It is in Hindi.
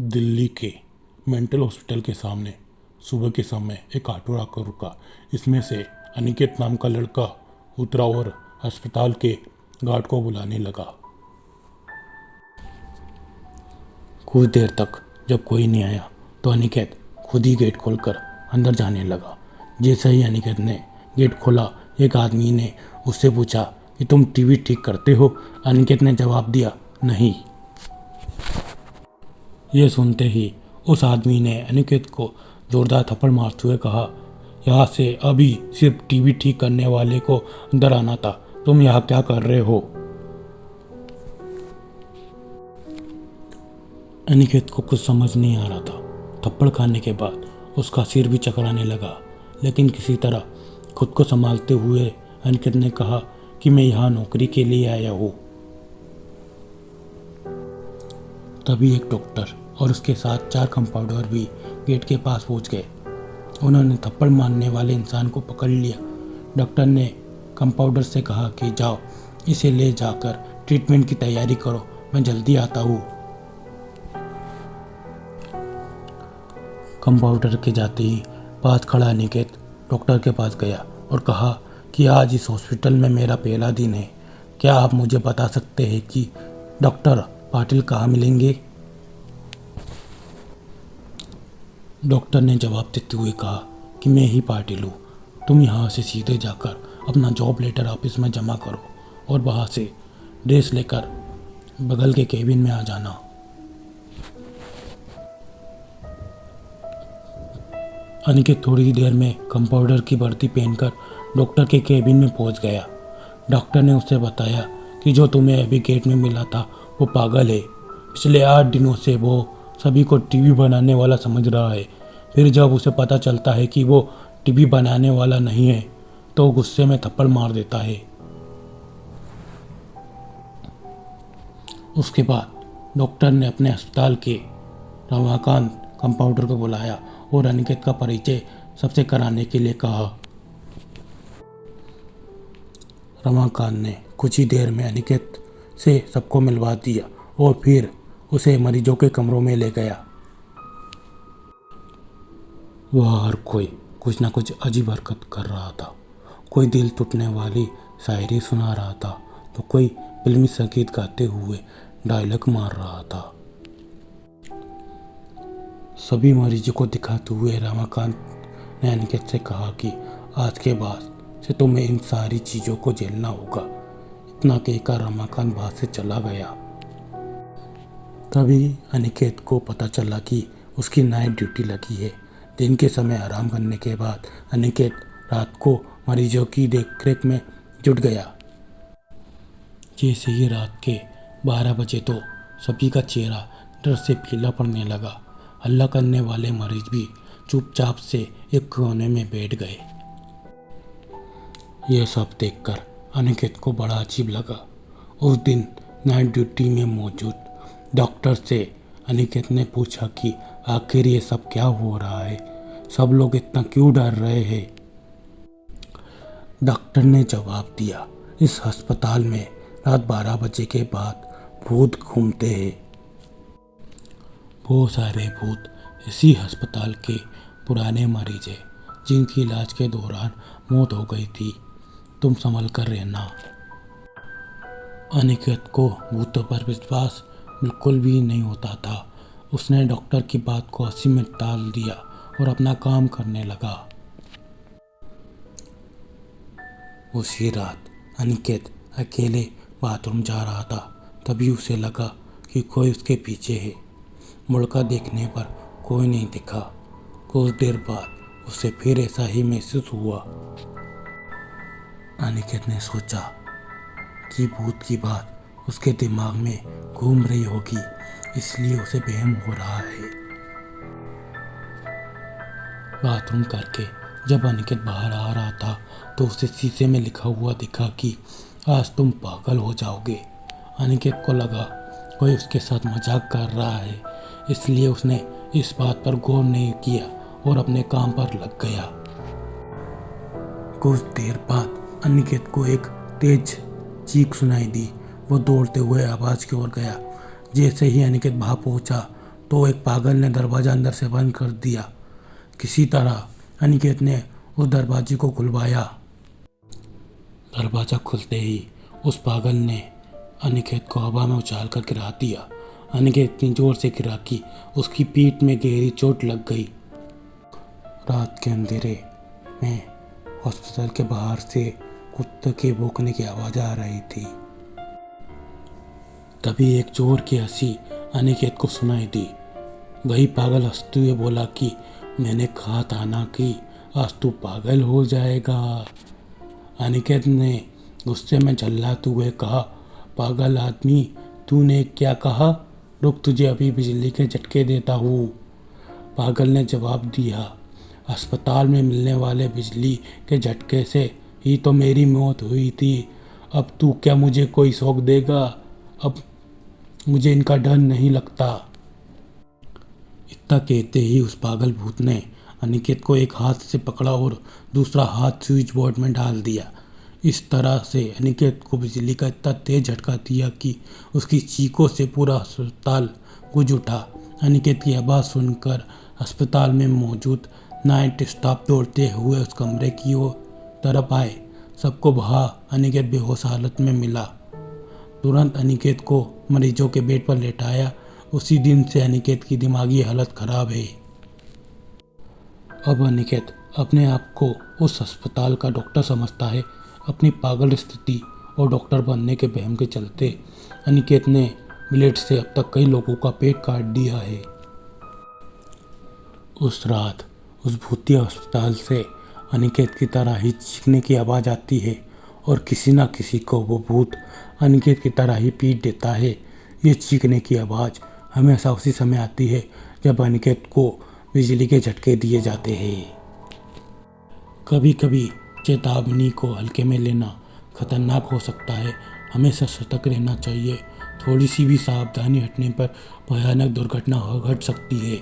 दिल्ली के मेंटल हॉस्पिटल के सामने सुबह के समय एक ऑटो आकर रुका। इसमें से अनिकेत नाम का लड़का उतरा और अस्पताल के गार्ड को बुलाने लगा। कुछ देर तक जब कोई नहीं आया तो अनिकेत खुद ही गेट खोलकर अंदर जाने लगा। जैसे ही अनिकेत ने गेट खोला, एक आदमी ने उससे पूछा कि तुम टीवी ठीक करते हो? अनिकेत ने जवाब दिया, नहीं। यह सुनते ही उस आदमी ने अनिकेत को जोरदार थप्पड़ मारते हुए कहा, यहाँ से अभी सिर्फ टीवी ठीक करने वाले को अंदर आना था, तुम यहाँ क्या कर रहे हो? अनिकेत को कुछ समझ नहीं आ रहा था। थप्पड़ खाने के बाद उसका सिर भी चकराने लगा, लेकिन किसी तरह खुद को संभालते हुए अनिकेत ने कहा कि मैं यहाँ नौकरी के लिए आया हूँ। तभी एक डॉक्टर और उसके साथ 4 कंपाउंडर भी गेट के पास पहुंच गए। उन्होंने थप्पड़ मारने वाले इंसान को पकड़ लिया। डॉक्टर ने कंपाउंडर से कहा कि जाओ, इसे ले जाकर ट्रीटमेंट की तैयारी करो, मैं जल्दी आता हूँ। कंपाउंडर के जाते ही पास खड़ा अनिकेत डॉक्टर के पास गया और कहा कि आज इस हॉस्पिटल में मेरा पहला दिन है, क्या आप मुझे बता सकते हैं कि डॉक्टर पाटिल कहाँ मिलेंगे? डॉक्टर ने जवाब देते हुए कहा कि मैं ही पाटिल हूँ, तुम यहाँ से सीधे जाकर अपना जॉब लेटर ऑफिस में जमा करो और वहाँ से ड्रेस लेकर बगल के केबिन में आ जाना। अनिकेत थोड़ी ही देर में कंपाउंडर की वर्दी पहनकर डॉक्टर के केबिन में पहुंच गया। डॉक्टर ने उसे बताया कि जो तुम्हें अभी गेट में मिला था वो पागल है। पिछले 8 दिनों से वो सभी को टीवी बनाने वाला समझ रहा है। फिर जब उसे पता चलता है कि वो टीवी बनाने वाला नहीं है तो गुस्से में थप्पड़ मार देता है। उसके बाद डॉक्टर ने अपने अस्पताल के रमाकांत कंपाउंडर को बुलाया और अनिकेत का परिचय सबसे कराने के लिए कहा। रमाकांत ने कुछ ही देर में अनिकेत से सबको मिलवा दिया और फिर उसे मरीजों के कमरों में ले गया। वह हर कोई कुछ न कुछ अजीब हरकत कर रहा था। कोई दिल टूटने वाली शायरी सुना रहा था तो कोई फिल्मी संगीत गाते हुए डायलॉग मार रहा था। सभी मरीजों को दिखाते हुए रमाकांत ने अनिकेत से कहा कि आज के बाद से तुम्हें इन सारी चीज़ों को झेलना होगा। इतना कहकर रमाकांत वहाँ से चला गया। तभी अनिकेत को पता चला कि उसकी नाइट ड्यूटी लगी है। दिन के समय आराम करने के बाद अनिकेत रात को मरीजों की देखरेख में जुट गया। जैसे ही रात के 12 बजे तो सभी का चेहरा डर से पीला पड़ने लगा। हल्ला करने वाले मरीज भी चुपचाप से एक कोने में बैठ गए। यह सब देखकर अनिकेत को बड़ा अजीब लगा। उस दिन नाइट ड्यूटी में मौजूद डॉक्टर से अनिकेत ने पूछा कि आखिर ये सब क्या हो रहा है, सब लोग इतना क्यों डर रहे हैं? डॉक्टर ने जवाब दिया, इस अस्पताल में रात 12 बजे के बाद भूत घूमते हैं। बहुत सारे भूत इसी अस्पताल के पुराने मरीज हैं जिनकी इलाज के दौरान मौत हो गई थी, तुम संभल कर रहना। अनिकेत को भूतों पर विश्वास बिल्कुल भी नहीं होता था। उसने डॉक्टर की बात को हंसी में टाल दिया और अपना काम करने लगा। उसी रात अनिकेत अकेले बाथरूम जा रहा था। तभी उसे लगा कि कोई उसके पीछे है। मुड़कर देखने पर कोई नहीं दिखा। कुछ देर बाद उसे फिर ऐसा ही महसूस हुआ। अनिकेत ने सोचा कि भूत की बात उसके दिमाग में घूम रही होगी, इसलिए उसे वहम हो रहा है। बाथरूम करके जब अनिकेत बाहर आ रहा था तो उसे शीशे में लिखा हुआ दिखा कि आज तुम पागल हो जाओगे। अनिकेत को लगा कोई उसके साथ मजाक कर रहा है, इसलिए उसने इस बात पर गौर नहीं किया और अपने काम पर लग गया। कुछ देर बाद अनिकेत को एक तेज चीख सुनाई दी। वो दौड़ते हुए आवाज़ की ओर गया। जैसे ही अनिकेत वहाँ पहुँचा तो एक पागल ने दरवाज़ा अंदर से बंद कर दिया। किसी तरह अनिकेत ने उस दरवाजे को खुलवाया। दरवाज़ा खुलते ही उस पागल ने अनिकेत को हवा में उछाल कर गिरा दिया। अनिकेत इतनी जोर से गिरा कि उसकी पीठ में गहरी चोट लग गई। रात के अंधेरे में हॉस्पिटल के बाहर से कुत्ते के भौंकने की आवाज़ आ रही थी। तभी एक जोर की हंसी अनिकेत को सुनाई दी। वही पागल हंसते हुए बोला कि मैंने कहा था ना कि आज तू पागल हो जाएगा। अनिकेत ने गुस्से में झल्लाते हुए कहा, पागल आदमी, तूने क्या कहा? रुक, तुझे अभी बिजली के झटके देता हूँ। पागल ने जवाब दिया, अस्पताल में मिलने वाले बिजली के झटके से ही तो मेरी मौत हुई थी। अब तू क्या मुझे कोई शौक देगा? अब मुझे इनका डर नहीं लगता। इतना कहते ही उस पागल भूत ने अनिकेत को एक हाथ से पकड़ा और दूसरा हाथ स्विच बोर्ड में डाल दिया। इस तरह से अनिकेत को बिजली का इतना तेज झटका दिया कि उसकी चीखों से पूरा अस्पताल गूंज उठा। अनिकेत की आवाज़ सुनकर अस्पताल में मौजूद नाइट स्टाफ दौड़ते हुए उस कमरे की ओर तरफ आए। सबको वहाँ अनिकेत बेहोश हालत में मिला। तुरंत अनिकेत को मरीजों के बेड पर लेटाया। उसी दिन से अनिकेत की दिमागी हालत खराब है। अब अनिकेत अपने आप को उस अस्पताल का डॉक्टर समझता है। अपनी पागल स्थिति और डॉक्टर बनने के वहम के चलते अनिकेत ने ब्लेड से अब तक कई लोगों का पेट काट दिया है। उस रात उस भूतिया अस्पताल से अनिकेत की तरह ही चीखने की आवाज़ आती है और किसी न किसी को वो भूत अनिकेत की तरह ही पीट देता है। ये चीखने की आवाज़ हमेशा उसी समय आती है जब अनिकेत को बिजली के झटके दिए जाते हैं। कभी कभी चेतावनी को हल्के में लेना खतरनाक हो सकता है। हमेशा सतर्क रहना चाहिए। थोड़ी सी भी सावधानी हटने पर भयानक दुर्घटना घट सकती है।